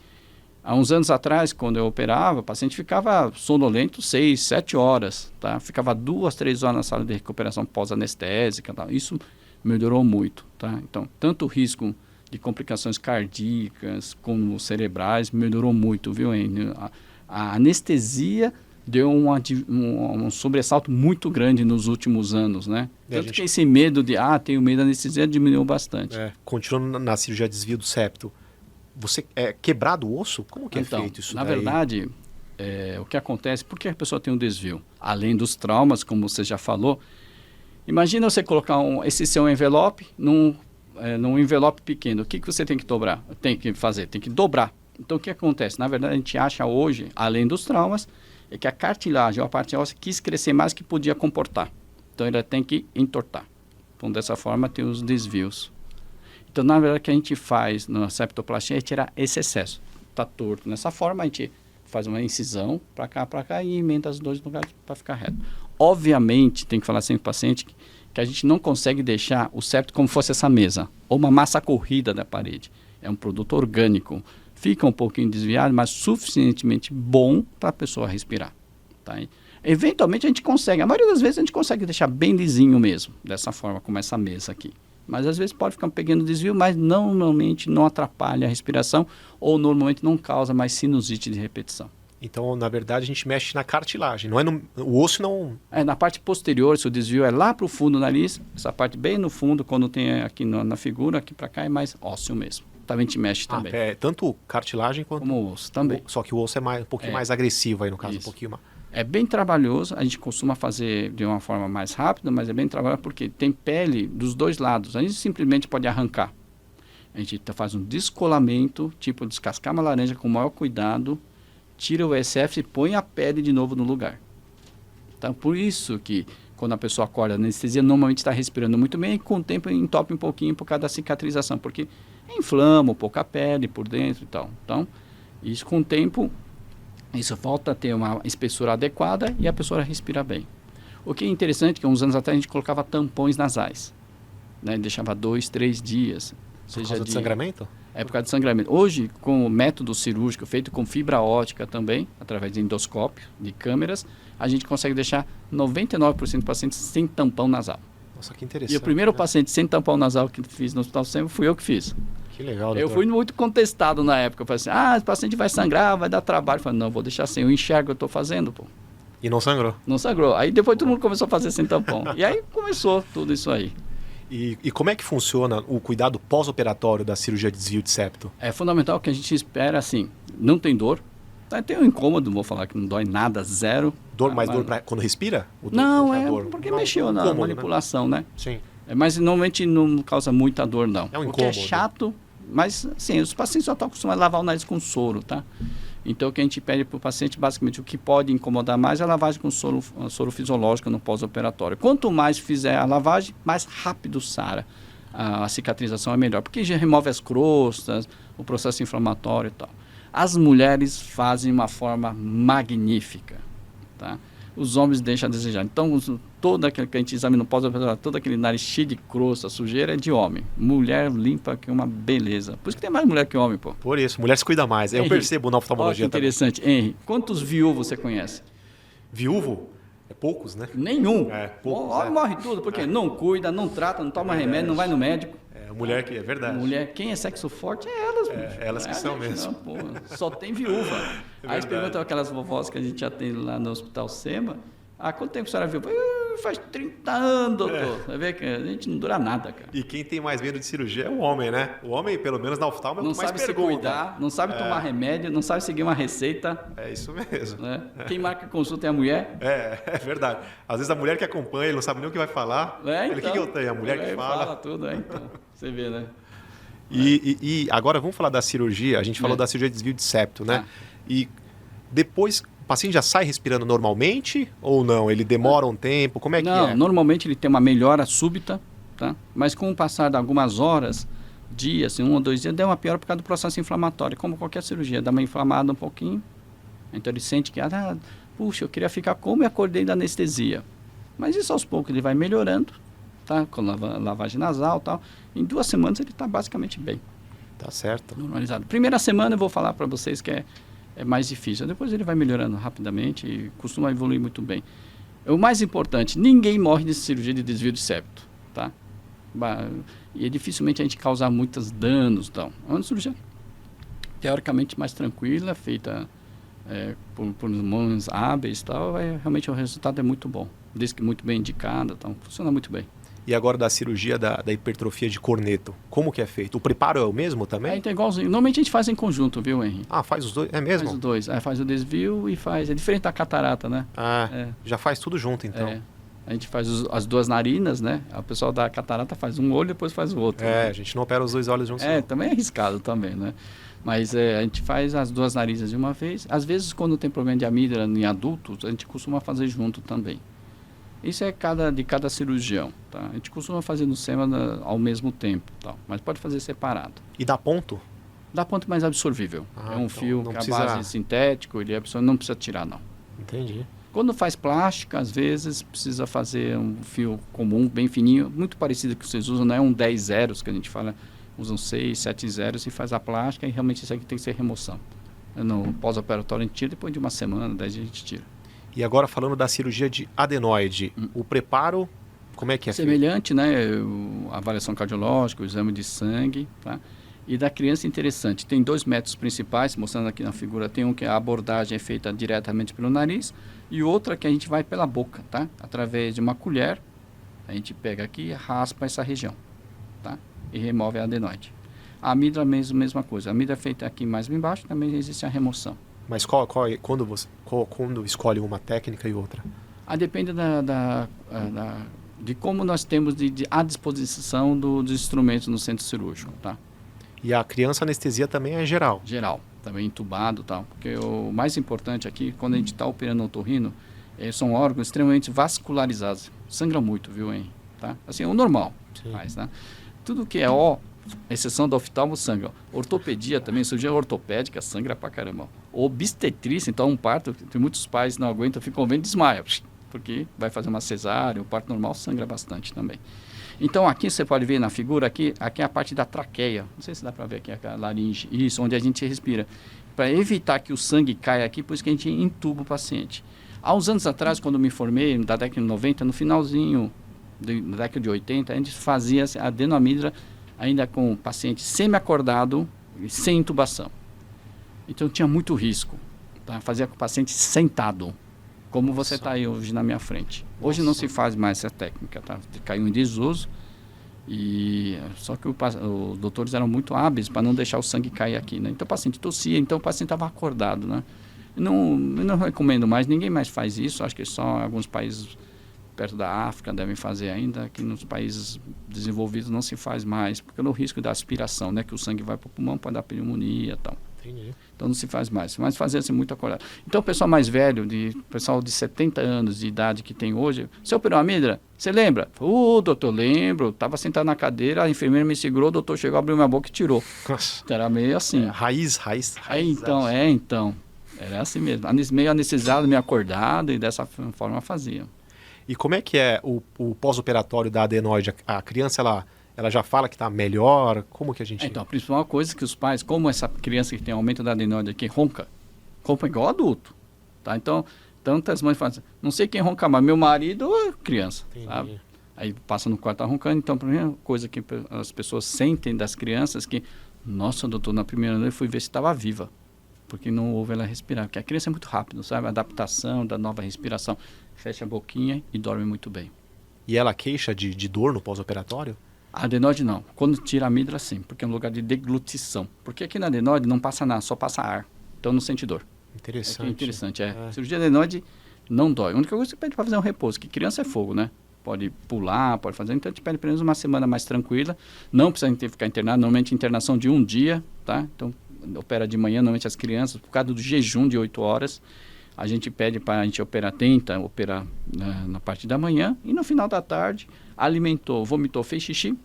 Há uns anos atrás, quando eu operava, o paciente ficava sonolento 6, 7 horas, tá? Ficava 2, 3 horas na sala de recuperação pós-anestésica, tá? Isso melhorou muito, tá? Então, tanto o risco de complicações cardíacas como cerebrais melhorou muito, viu, Enio? A anestesia deu um sobressalto muito grande nos últimos anos, né? Tanto que esse medo de, tenho medo da anestesia diminuiu bastante. Continuando na cirurgia de desvio do septo, você é quebrado o osso? Como que é feito isso? Na verdade, o que acontece, por que a pessoa tem um desvio? Além dos traumas, como você já falou, imagina você colocar esse seu envelope num envelope pequeno. O que você tem que dobrar? Tem que fazer? Tem que dobrar. Então, o que acontece? Na verdade, a gente acha hoje, além dos traumas, é que a cartilagem, ou a parte óssea, quis crescer mais que podia comportar. Então, ela tem que entortar. Então, dessa forma, tem os desvios. Então, na verdade, o que a gente faz na septoplastia é tirar esse excesso. Está torto nessa forma, a gente faz uma incisão para cá e emenda os dois lugares para ficar reto. Obviamente, tem que falar sempre para o paciente que a gente não consegue deixar o septo como fosse essa mesa, ou uma massa corrida da parede. É um produto orgânico. Fica um pouquinho desviado, mas suficientemente bom para a pessoa respirar. Tá? Eventualmente, a gente consegue. A maioria das vezes, a gente consegue deixar bem lisinho mesmo, dessa forma, como essa mesa aqui. Mas às vezes pode ficar pegando desvio, mas normalmente não atrapalha a respiração ou normalmente não causa mais sinusite de repetição. Então, na verdade, a gente mexe na cartilagem, não é o osso não... Na parte posterior, se o desvio é lá para o fundo do nariz, essa parte bem no fundo, quando tem aqui na figura, aqui para cá é mais ósseo mesmo. Também te mexe também. Tanto cartilagem quanto... Como o osso também. Só que o osso é um pouquinho mais agressivo aí, no caso, um pouquinho mais... É bem trabalhoso, a gente costuma fazer de uma forma mais rápida, mas é bem trabalhoso porque tem pele dos dois lados. A gente simplesmente pode arrancar. A gente faz um descolamento, tipo descascar uma laranja com o maior cuidado, tira o SF e põe a pele de novo no lugar. Então, por isso que quando a pessoa acorda na anestesia, normalmente está respirando muito bem e com o tempo entope um pouquinho por causa da cicatrização, porque inflama um pouco a pele por dentro e tal. Então, isso com o tempo... Isso volta a ter uma espessura adequada e a pessoa respira bem. O que é interessante é que uns anos atrás a gente colocava tampões nasais, né? Deixava 2, 3 dias. Por causa de sangramento? É por causa de sangramento. Hoje, com o método cirúrgico feito com fibra ótica também, através de endoscópio, de câmeras, a gente consegue deixar 99% dos pacientes sem tampão nasal. Nossa, que interessante. E o primeiro paciente sem tampão nasal que fiz no Hospital Sema fui eu que fiz. Que legal, doutor. Eu fui muito contestado na época. Eu falei assim, esse paciente vai sangrar, vai dar trabalho. Eu falei, não, vou deixar assim, eu enxergo o que eu estou fazendo, pô. E não sangrou? Não sangrou. Aí depois todo mundo começou a fazer sem tampão. E aí começou tudo isso aí. E como é que funciona o cuidado pós-operatório da cirurgia de desvio de septo? É fundamental que a gente espera, assim, não tem dor. Tem um incômodo, vou falar que não dói nada, zero. Dor, mais dor quando respira? Porque mexeu na manipulação, né? Sim. Mas normalmente não causa muita dor, não. É um incômodo. Porque é chato, mas, assim, os pacientes só estão acostumados a lavar o nariz com soro, tá? Então, o que a gente pede para o paciente, basicamente, o que pode incomodar mais é a lavagem com soro fisiológico no pós-operatório. Quanto mais fizer a lavagem, mais rápido sara. A cicatrização é melhor, porque já remove as crostas, o processo inflamatório e tal. As mulheres fazem uma forma magnífica, tá? Os homens deixam a desejar. Então, todo aquele que a gente examina no pós-operatório, todo aquele nariz cheio de crosta, sujeira, é de homem. Mulher limpa que é uma beleza. Por isso que tem mais mulher que homem, pô. Por isso, mulher se cuida mais. Eu percebo na oftalmologia também. Interessante. Henry, quantos viúvos você conhece? Viúvo? É poucos, né? Nenhum. Poucos. O homem morre tudo, porque não cuida, não trata, não toma remédio, não vai no médico. Mulher que é verdade. Mulher, quem é sexo forte é elas, elas que são mesmo. Não, só tem viúva. Aí perguntam aquelas vovós que a gente atende lá no Hospital Sema, quanto tempo a senhora viu? Faz 30 anos, doutor. Vai ver que a gente não dura nada, cara. E quem tem mais medo de cirurgia é o homem, né? O homem, pelo menos na oftalmo, é o que mais pergunta. Não sabe se cuidar, não sabe tomar remédio, não sabe seguir uma receita. É isso mesmo. Né? Quem marca consulta é a mulher. É verdade. Às vezes a mulher que acompanha, ele não sabe nem o que vai falar. Então, o que eu tenho? A mulher que fala. Fala tudo, então. Você vê, né? E agora vamos falar da cirurgia. A gente falou da cirurgia de desvio de septo, né? E depois... O paciente já sai respirando normalmente ou não? Ele demora um tempo? Como é que é? Não, normalmente ele tem uma melhora súbita, tá? Mas com o passar de algumas horas, dias, 1 ou 2 dias, dá uma piora por causa do processo inflamatório. Como qualquer cirurgia, dá uma inflamada um pouquinho. Então ele sente que, puxa, eu queria ficar como e acordei da anestesia. Mas isso aos poucos ele vai melhorando, tá? Com lavagem nasal e tal. Em 2 semanas ele está basicamente bem. Tá certo. Normalizado. Primeira semana eu vou falar para vocês que é mais difícil. Depois ele vai melhorando rapidamente e costuma evoluir muito bem. O mais importante, ninguém morre de cirurgia de desvio de septo, tá? E dificilmente a gente causa muitos danos, então. É uma cirurgia teoricamente mais tranquila, feita por mãos hábeis e tal, realmente o resultado é muito bom. Desde que muito bem indicada, então funciona muito bem. E agora da cirurgia da hipertrofia de corneto, como que é feito? O preparo é o mesmo também? Então, igualzinho. Normalmente a gente faz em conjunto, viu, Henry? Ah, faz os dois? É mesmo? Faz os dois. Faz o desvio e faz... É diferente da catarata, né? Já faz tudo junto, então. A gente faz as 2 narinas, né? O pessoal da catarata faz um olho e depois faz o outro. A gente não opera os 2 olhos juntos. Também é arriscado também, né? Mas a gente faz as 2 narinas de uma vez. Às vezes, quando tem problema de amígdala em adultos, a gente costuma fazer junto também. Isso é de cada cirurgião, tá? A gente costuma fazer no SEMA ao mesmo tempo, tá? Mas pode fazer separado. E dá ponto? Dá ponto mais absorvível. É um fio que precisa... a base sintético, ele não precisa tirar, não. Entendi. Quando faz plástica, às vezes precisa fazer um fio comum, bem fininho, muito parecido com o que vocês usam, não é um 10 zeros que a gente fala, usam 6, 7 zeros e faz a plástica e realmente isso aqui tem que ser remoção. No pós-operatório a gente tira, depois de uma semana, 10 dias a gente tira. E agora falando da cirurgia de adenoide, o preparo, como é que é semelhante, né? A avaliação cardiológica, o exame de sangue, tá? E da criança, interessante, tem 2 métodos principais, mostrando aqui na figura, tem um que a abordagem é feita diretamente pelo nariz e outra que a gente vai pela boca, tá? Através de uma colher, a gente pega aqui e raspa essa região, tá? E remove a adenoide. A amígdala, mesma coisa, a amígdala é feita aqui mais embaixo, também existe a remoção. Mas quando escolhe uma técnica e outra? Depende de como nós temos à disposição dos instrumentos no centro cirúrgico, tá? E a criança anestesia também é geral? Geral, também entubado e tal. Porque o mais importante aqui, quando a gente está operando o otorrino, são órgãos extremamente vascularizados. Sangra muito, viu, hein? Tá? Assim, é o normal. Faz, tá? Tudo que é exceção do oftalmo, sangra. Ortopedia também, cirurgia ortopédica, sangra pra caramba. Obstetrícia, então um parto, tem muitos pais que não aguentam, ficam vendo e desmaiam, porque vai fazer uma cesárea, o parto normal sangra bastante também. Então aqui você pode ver na figura, aqui é a parte da traqueia, não sei se dá para ver aqui a laringe, isso, onde a gente respira. Para evitar que o sangue caia aqui, por isso que a gente entuba o paciente. Há uns anos atrás, quando eu me formei, da década de 90, no finalzinho da década de 80, a gente fazia a adenoamígdala ainda com o paciente semi-acordado e sem intubação. Então tinha muito risco, tá? Fazia com o paciente sentado, como você está aí hoje na minha frente. Hoje não se faz mais essa técnica, tá? Caiu em desuso, só que os doutores eram muito hábeis para não deixar o sangue cair aqui, né? Então o paciente tossia, então o paciente estava acordado, né? Eu não recomendo mais, ninguém mais faz isso, acho que só alguns países perto da África devem fazer ainda, aqui nos países desenvolvidos não se faz mais, porque no risco da aspiração, né? Que o sangue vai para o pulmão, pode dar pneumonia e tal. Entendi. Então não se faz mais, mas fazia-se muito acordado. Então o pessoal mais velho, pessoal de 70 anos de idade que tem hoje, você operou a amígdala? Você lembra? Doutor, lembro, estava sentado na cadeira, a enfermeira me segurou, o doutor chegou, abriu minha boca e tirou. Nossa. Então, era meio assim. Raiz. Então, era assim mesmo, meio anestesiado, meio acordado, e dessa forma fazia. E como é que é o pós-operatório da adenoide? A criança, ela já fala que está melhor? Como que a gente... Então, a principal coisa é que os pais, como essa criança que tem aumento da adenoide aqui ronca igual adulto, tá? Então, tantas mães falam assim, não sei quem ronca mais, meu marido ou criança, sabe? Aí passa no quarto, tá roncando. Então, a primeira coisa que as pessoas sentem das crianças que, nossa, doutor, na primeira noite eu fui ver se estava viva, porque não houve ela respirar, porque a criança é muito rápido, sabe? A adaptação da nova respiração, fecha a boquinha e dorme muito bem. E ela queixa de dor no pós-operatório? A adenoide não. Quando tira a amígdala, sim, porque é um lugar de deglutição. Porque aqui na adenoide não passa nada, só passa ar. Então não sente dor. Interessante. Cirurgia de adenoide não dói. A única coisa que você pede para fazer é um repouso, que criança é fogo, né? Pode pular, pode fazer. Então a gente pede pelo menos uma semana mais tranquila. Não precisa ficar internado, normalmente internação de 1 dia, tá? Então opera de manhã, normalmente as crianças, por causa do jejum de 8 horas. A gente pede para a gente tenta operar na parte da manhã e no final da tarde, alimentou, vomitou, fez xixi,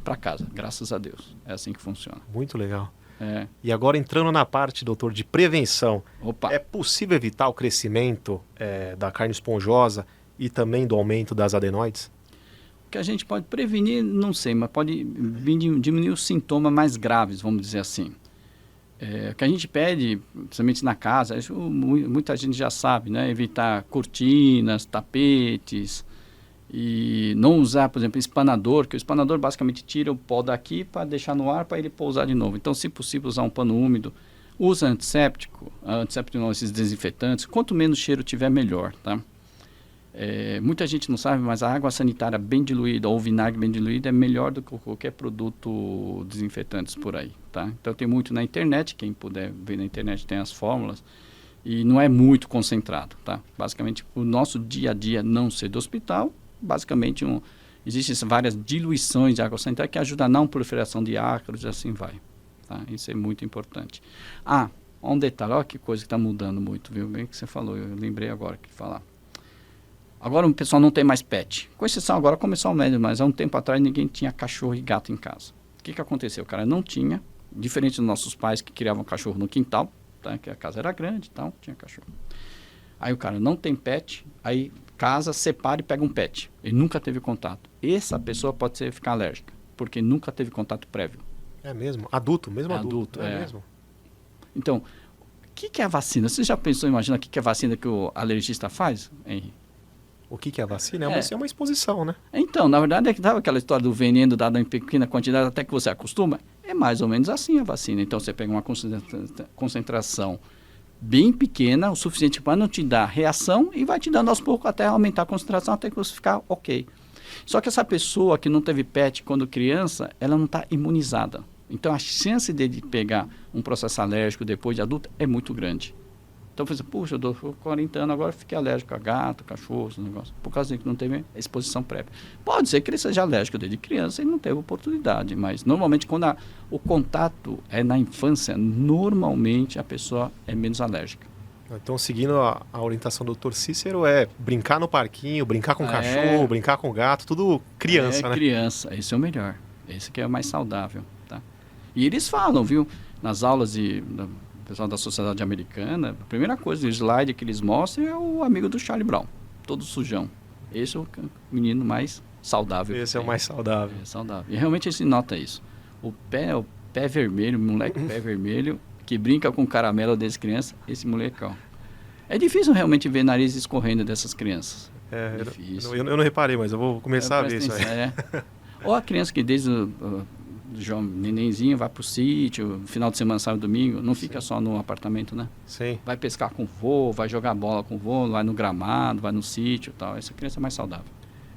para casa, graças a Deus. É assim que funciona. Muito legal. E agora entrando na parte, doutor, de prevenção, é possível evitar o crescimento da carne esponjosa e também do aumento das adenoides? que a gente pode prevenir, não sei, mas pode diminuir os sintomas mais graves, vamos dizer assim. O que a gente pede, principalmente na casa, isso muita gente já sabe, né? Evitar cortinas, tapetes e não usar, por exemplo, espanador, que o espanador basicamente tira o pó daqui para deixar no ar para ele pousar de novo. Então, se possível, usar um pano úmido. Usa antisséptico não, esses desinfetantes. Quanto menos cheiro tiver, melhor, tá? Muita gente não sabe, mas a água sanitária bem diluída ou vinagre bem diluído é melhor do que qualquer produto desinfetantes por aí, tá? Então tem muito na internet, quem puder ver na internet tem as fórmulas e não é muito concentrado, tá? Basicamente o nosso dia a dia não ser do hospital, basicamente existem várias diluições de água sanitária que ajudam a não proliferação de ácaros e assim vai, tá? Isso é muito importante. Um detalhe, olha que coisa que está mudando muito, viu? Bem que você falou, eu lembrei agora que falar. Agora o pessoal não tem mais pet. Com exceção agora começou o médio, mas há um tempo atrás ninguém tinha cachorro e gato em casa. O que aconteceu? O cara não tinha, diferente dos nossos pais que criavam cachorro no quintal, tá? Que a casa era grande e tal, tinha cachorro. Aí o cara não tem pet, aí casa, separa e pega um pet. Ele nunca teve contato. Essa pessoa pode ficar alérgica, porque nunca teve contato prévio. É mesmo? Adulto, mesmo adulto. É mesmo. Então, o que é a vacina? Você já pensou, imagina, o que é a vacina que o alergista faz, Henry? O que é a vacina? É uma exposição, né? Então, na verdade, é que dava aquela história do veneno dado em pequena quantidade até que você acostuma. É mais ou menos assim a vacina. Então, você pega uma concentração bem pequena, o suficiente para não te dar reação e vai te dando aos poucos até aumentar a concentração até que você ficar ok. Só que essa pessoa que não teve PET quando criança, ela não está imunizada. Então, a chance dele pegar um processo alérgico depois de adulto é muito grande. Então, eu falei, puxa, eu dou 40 anos, agora fiquei alérgico a gato, cachorro, esse negócio, por causa de que não teve exposição prévia. Pode ser que ele seja alérgico desde criança e não teve oportunidade, mas normalmente quando o contato é na infância, normalmente a pessoa é menos alérgica. Então, seguindo a orientação do Dr. Cícero, brincar no parquinho, brincar com cachorro, brincar com gato, tudo criança, né? Criança, esse é o melhor, esse que é o mais saudável, tá? E eles falam, viu, nas aulas pessoal da Sociedade Americana, a primeira coisa, o slide que eles mostram é o amigo do Charlie Brown, todo sujão. Esse é o menino mais saudável. Esse é o mais saudável. É saudável. E realmente se nota isso. O pé vermelho, o moleque pé vermelho, que brinca com caramelo desde criança, esse molecão. É difícil realmente ver nariz escorrendo dessas crianças. É difícil. Eu não reparei, mas eu vou começar a ver isso aí. Ou a criança que desde o nenenzinho vai pro sítio, final de semana, sábado, domingo, não fica só no apartamento, né? Sim. Vai pescar com o vô, vai jogar bola com o vô, vai no gramado, vai no sítio e tal. Essa criança é mais saudável.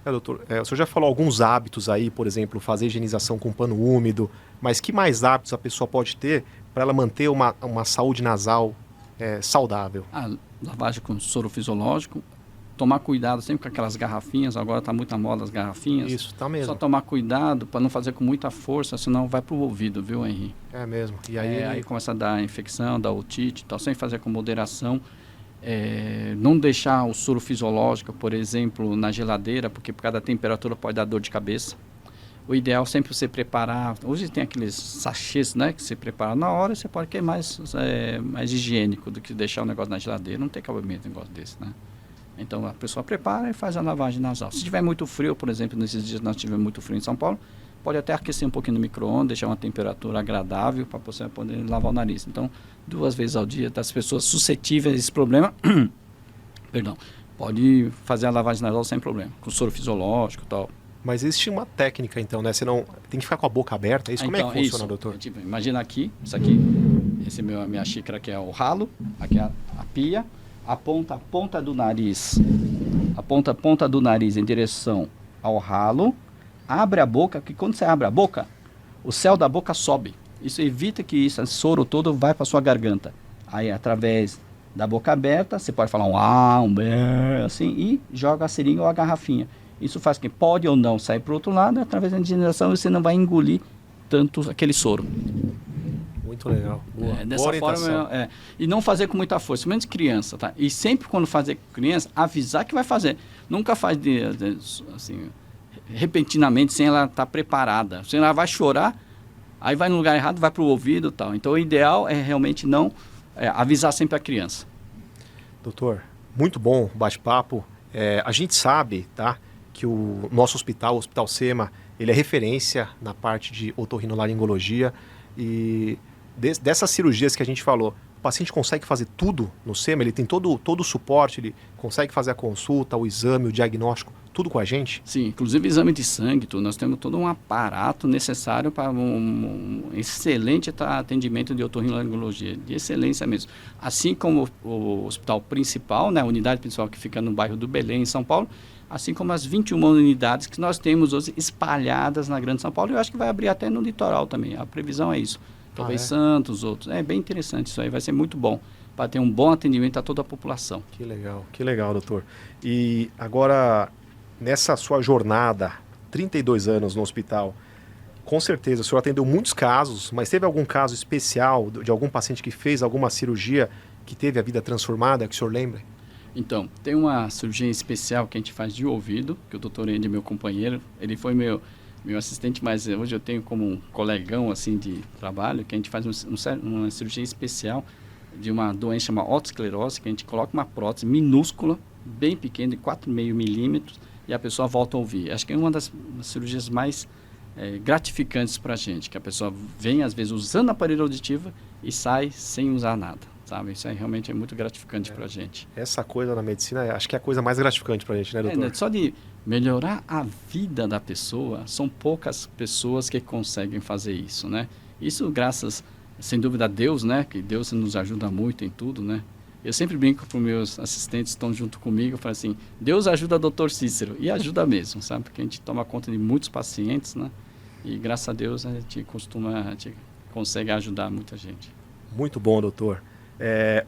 Doutor, o senhor já falou alguns hábitos aí, por exemplo, fazer higienização com pano úmido, mas que mais hábitos a pessoa pode ter para ela manter uma saúde nasal saudável? Lavagem com soro fisiológico, tomar cuidado sempre com aquelas garrafinhas, agora está muito na moda as garrafinhas. Isso, está mesmo. Só tomar cuidado para não fazer com muita força, senão vai para o ouvido, viu, Henry? É mesmo. E aí começa a dar infecção, dar otite e tal, sem fazer com moderação. Não deixar o soro fisiológico, por exemplo, na geladeira, porque por causa da temperatura pode dar dor de cabeça. O ideal é sempre você preparar, hoje tem aqueles sachês, né, que você prepara na hora, você pode que é mais higiênico do que deixar o negócio na geladeira, não tem cabimento um negócio desse, né? Então a pessoa prepara e faz a lavagem nasal. Se tiver muito frio, por exemplo, nesses dias nós tivemos muito frio em São Paulo, pode até aquecer um pouquinho no micro-ondas, deixar uma temperatura agradável para você poder lavar o nariz. Então, 2 vezes ao dia, das pessoas suscetíveis a esse problema, pode fazer a lavagem nasal sem problema, com soro fisiológico e tal. Mas existe uma técnica, então, né? Você não tem que ficar com a boca aberta, é isso? Como é que funciona, doutor? Tipo, imagina aqui, isso aqui, a minha xícara aqui é o ralo, aqui é a pia, a ponta do nariz, a ponta do nariz em direção ao ralo, abre a boca, que quando você abre a boca, o céu da boca sobe. Isso evita que esse soro todo vai para sua garganta. Aí, através da boca aberta, você pode falar um bé, assim, e joga a seringa ou a garrafinha. Isso faz que pode ou não sair para o outro lado, através da higienização você não vai engolir tanto aquele soro. Muito legal. Boa. Dessa forma, e não fazer com muita força, menos criança, tá? E sempre quando fazer com criança, avisar que vai fazer. Nunca faz assim, repentinamente, sem ela estar preparada. Senão ela vai chorar, aí vai no lugar errado, vai para o ouvido e tal. Então o ideal é realmente não avisar sempre a criança. Doutor, muito bom o bate-papo. A gente sabe, tá, que o nosso hospital, o Hospital Sema, ele é referência na parte de otorrinolaringologia e dessas cirurgias que a gente falou, o paciente consegue fazer tudo no Sema? Ele tem todo o suporte, ele consegue fazer a consulta, o exame, o diagnóstico, tudo com a gente? Sim, inclusive exame de sangue, nós temos todo um aparato necessário para um excelente atendimento de otorrinolaringologia, de excelência mesmo. Assim como o hospital principal, né, a unidade principal que fica no bairro do Belém, em São Paulo, assim como as 21 unidades que nós temos hoje espalhadas na Grande São Paulo, eu acho que vai abrir até no litoral também, a previsão é isso. Talvez Santos, outros. É bem interessante isso aí, vai ser muito bom para ter um bom atendimento a toda a população. Que legal, doutor. E agora, nessa sua jornada, 32 anos no hospital, com certeza o senhor atendeu muitos casos, mas teve algum caso especial de algum paciente que fez alguma cirurgia que teve a vida transformada, que o senhor lembra? Então, tem uma cirurgia especial que a gente faz de ouvido, que o doutor Andy, meu companheiro, ele foi meu assistente, mas hoje eu tenho como um colegão assim de trabalho, que a gente faz uma cirurgia especial de uma doença chamada otosclerose, que a gente coloca uma prótese minúscula, bem pequena, de 4,5 milímetros, e a pessoa volta a ouvir. Acho que é uma das cirurgias mais gratificantes para a gente, que a pessoa vem, às vezes, usando aparelho auditivo e sai sem usar nada. Sabe? Isso aí realmente é muito gratificante para a gente. Essa coisa na medicina, acho que é a coisa mais gratificante para a gente, né, doutor? Só de melhorar a vida da pessoa, são poucas pessoas que conseguem fazer isso, né? Isso graças, sem dúvida, a Deus, né? Que Deus nos ajuda muito em tudo, né? Eu sempre brinco para os meus assistentes que estão junto comigo, eu falo assim, Deus ajuda o doutor Cícero, e ajuda mesmo, sabe? Porque a gente toma conta de muitos pacientes, né? E graças a Deus a gente consegue ajudar muita gente. Muito bom, doutor.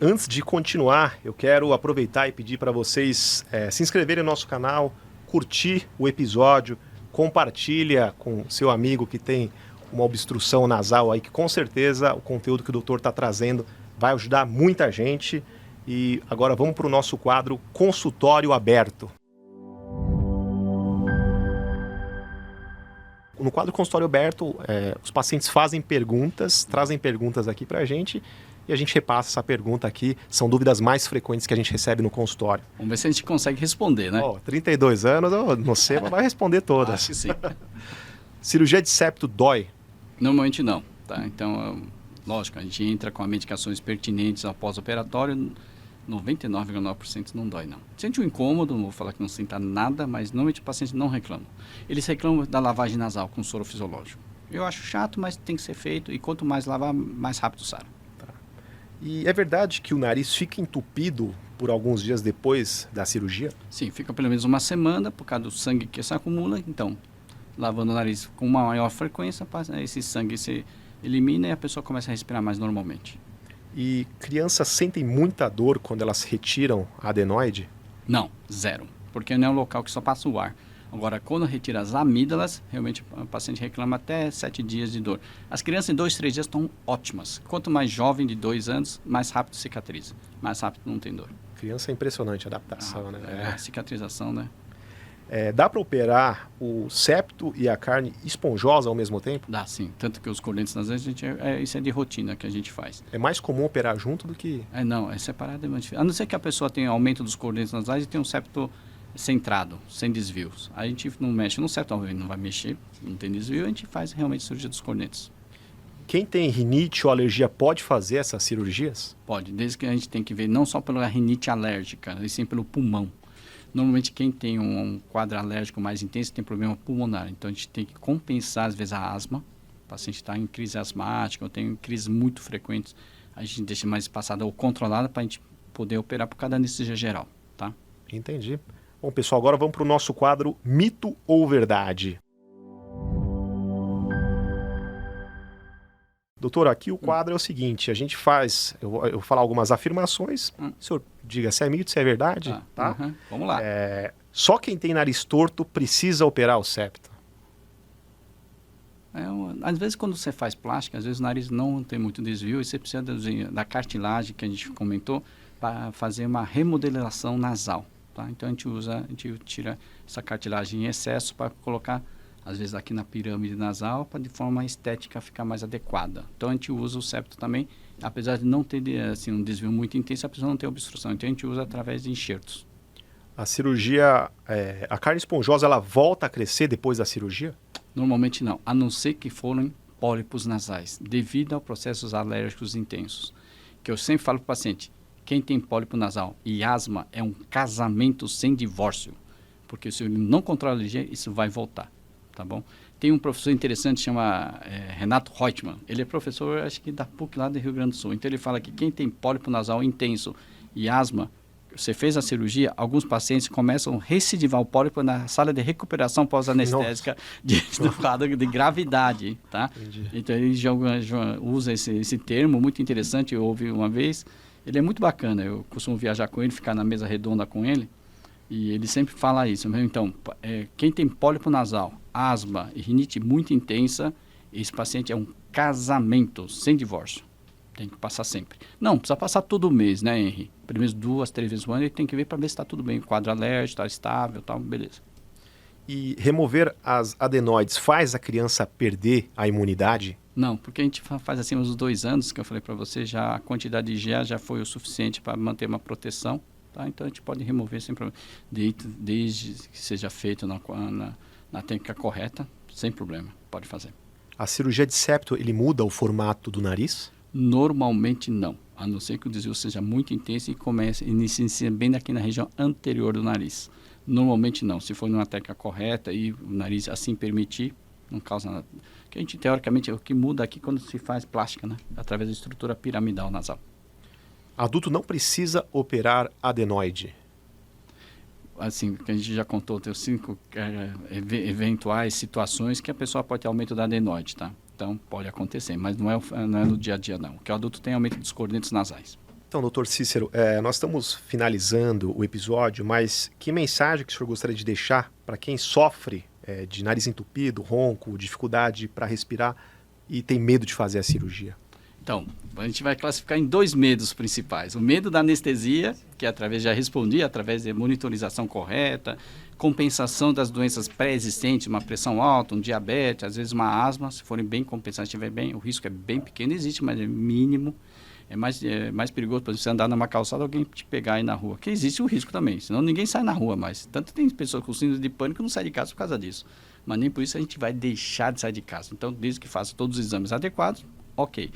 Antes de continuar, eu quero aproveitar e pedir para vocês se inscreverem no nosso canal, curtir o episódio, compartilha com seu amigo que tem uma obstrução nasal aí, que com certeza o conteúdo que o doutor está trazendo vai ajudar muita gente. E agora vamos para o nosso quadro Consultório Aberto. No quadro Consultório Aberto, os pacientes fazem perguntas, trazem perguntas aqui para a gente e a gente repassa essa pergunta aqui. São dúvidas mais frequentes que a gente recebe no consultório. Vamos ver se a gente consegue responder, né? 32 anos, no SEMA vai responder todas. Acho que sim. Cirurgia de septo dói? Normalmente não, tá? Então, lógico, a gente entra com as medicações pertinentes ao pós-operatório, 99,9% não dói, não. Sente um incômodo, não vou falar que não senta nada, mas normalmente o paciente não reclama. Eles reclamam da lavagem nasal com soro fisiológico. Eu acho chato, mas tem que ser feito, e quanto mais lavar, mais rápido sara. E é verdade que o nariz fica entupido por alguns dias depois da cirurgia? Sim, fica pelo menos uma semana por causa do sangue que se acumula. Então, lavando o nariz com uma maior frequência, esse sangue se elimina e a pessoa começa a respirar mais normalmente. E crianças sentem muita dor quando elas retiram a adenoide? Não, zero, porque não é um local que só passa o ar. Agora, quando retira as amígdalas, realmente o paciente reclama até 7 dias de dor. As crianças em 2, 3 dias estão ótimas. Quanto mais jovem, de 2 anos, mais rápido cicatriza. Mais rápido não tem dor. Criança é impressionante a adaptação, né? A cicatrização, né? Dá para operar o septo e a carne esponjosa ao mesmo tempo? Dá, sim. Tanto que os cornetes nasais, isso é de rotina que a gente faz. É mais comum operar junto do que... Não, é separado, é mais difícil. A não ser que a pessoa tenha aumento dos cornetes nasais e tenha um septo centrado, sem desvios. A gente não mexe no septo, não vai mexer, não tem desvio, a gente faz realmente cirurgia dos cornetes. Quem tem rinite ou alergia pode fazer essas cirurgias? Pode, desde que a gente tem que ver não só pela rinite alérgica, e sim pelo pulmão. Normalmente quem tem um quadro alérgico mais intenso tem problema pulmonar, então a gente tem que compensar às vezes a asma. O paciente está em crise asmática ou tem crises muito frequentes, a gente deixa mais espaçada ou controlada para a gente poder operar por cada anestesia geral, tá? Entendi. Bom, pessoal, agora vamos para o nosso quadro Mito ou Verdade. Doutor, aqui o quadro é o seguinte, a gente faz, eu vou falar algumas afirmações, o senhor diga se é mito, se é verdade, tá? Vamos lá. Só quem tem nariz torto precisa operar o septo. Às vezes quando você faz plástica, às vezes o nariz não tem muito desvio e você precisa da cartilagem que a gente comentou para fazer uma remodelação nasal. Tá? Então a gente tira essa cartilagem em excesso para colocar, às vezes aqui na pirâmide nasal, para de forma estética ficar mais adequada. Então a gente usa o septo também, apesar de não ter assim, um desvio muito intenso, a pessoa não tem obstrução. Então a gente usa através de enxertos. A cirurgia, a carne esponjosa, ela volta a crescer depois da cirurgia? Normalmente não, a não ser que forem pólipos nasais, devido a processos alérgicos intensos. Que eu sempre falo para o paciente, quem tem pólipo nasal e asma é um casamento sem divórcio. Porque se ele não controla a alergia, isso vai voltar, tá bom? Tem um professor interessante, chama Renato Reutemann. Ele é professor, acho que da PUC lá do Rio Grande do Sul. Então ele fala que quem tem pólipo nasal intenso e asma, você fez a cirurgia, alguns pacientes começam a recidivar o pólipo na sala de recuperação pós-anestésica do quadro de gravidade, tá? Entendi. Então ele já usa esse termo, muito interessante, eu ouvi uma vez. Ele é muito bacana, eu costumo viajar com ele, ficar na mesa redonda com ele, e ele sempre fala isso. Então, quem tem pólipo nasal, asma e rinite muito intensa, esse paciente é um casamento sem divórcio. Tem que passar sempre. Não, precisa passar todo mês, né, Henry? Primeiras 2, 3 vezes no ano, ele tem que ver para ver se está tudo bem. O quadro alérgico, está estável, tal, beleza. E remover as adenoides faz a criança perder a imunidade? Não, porque a gente faz assim uns 2 anos, que eu falei para você, já a quantidade de GA já foi o suficiente para manter uma proteção, tá? Então a gente pode remover sem problema, desde que seja feito na técnica correta, sem problema, pode fazer. A cirurgia de septo, ele muda o formato do nariz? Normalmente não, a não ser que o desvio seja muito intenso e inicie bem aqui na região anterior do nariz. Normalmente não, se for numa técnica correta e o nariz assim permitir, não causa nada. Porque a gente, teoricamente, o que muda aqui quando se faz plástica, né? Através da estrutura piramidal nasal. Adulto não precisa operar adenoide? Assim, que a gente já contou, tem 5 eventuais situações que a pessoa pode ter aumento da adenoide, tá? Então, pode acontecer, mas não é no dia a dia, não. Porque o adulto tem aumento dos cornetos nasais. Então, doutor Cícero, nós estamos finalizando o episódio, mas que mensagem que o senhor gostaria de deixar para quem sofre de nariz entupido, ronco, dificuldade para respirar e tem medo de fazer a cirurgia? Então, a gente vai classificar em 2 medos principais. O medo da anestesia, que já respondi, através de monitorização correta, compensação das doenças pré-existentes, uma pressão alta, um diabetes, às vezes uma asma, se forem bem compensados, estiver bem, o risco é bem pequeno, existe, mas é mínimo. É mais perigoso para você andar numa calçada, alguém te pegar aí na rua, que existe o risco também, senão ninguém sai na rua mais. Tanto tem pessoas com síndrome de pânico que não saem de casa por causa disso. Mas nem por isso a gente vai deixar de sair de casa. Então, desde que faça todos os exames adequados, ok.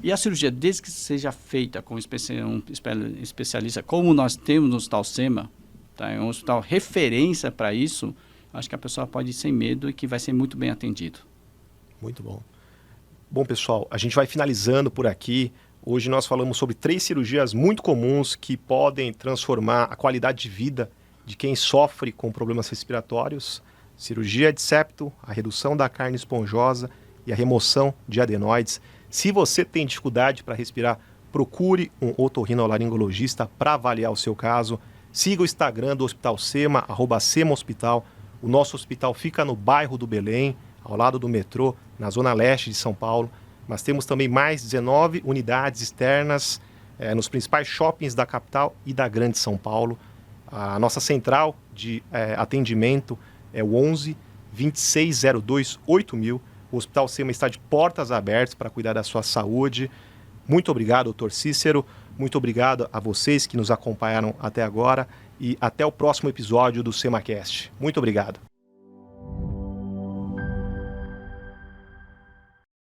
E a cirurgia, desde que seja feita com um especialista, como nós temos no Hospital SEMA, tá? É um hospital referência para isso, acho que a pessoa pode ir sem medo e que vai ser muito bem atendido. Muito bom. Bom, pessoal, a gente vai finalizando por aqui. Hoje nós falamos sobre 3 cirurgias muito comuns que podem transformar a qualidade de vida de quem sofre com problemas respiratórios. Cirurgia de septo, a redução da carne esponjosa e a remoção de adenoides. Se você tem dificuldade para respirar, procure um otorrinolaringologista para avaliar o seu caso. Siga o Instagram do Hospital SEMA, @SEMAHospital. O nosso hospital fica no bairro do Belém, ao lado do metrô, na zona leste de São Paulo. Mas temos também mais 19 unidades externas nos principais shoppings da capital e da Grande São Paulo. A nossa central de atendimento é o 11 2602 8000. O Hospital SEMA está de portas abertas para cuidar da sua saúde. Muito obrigado, doutor Cícero. Muito obrigado a vocês que nos acompanharam até agora. E até o próximo episódio do SEMAcast. Muito obrigado.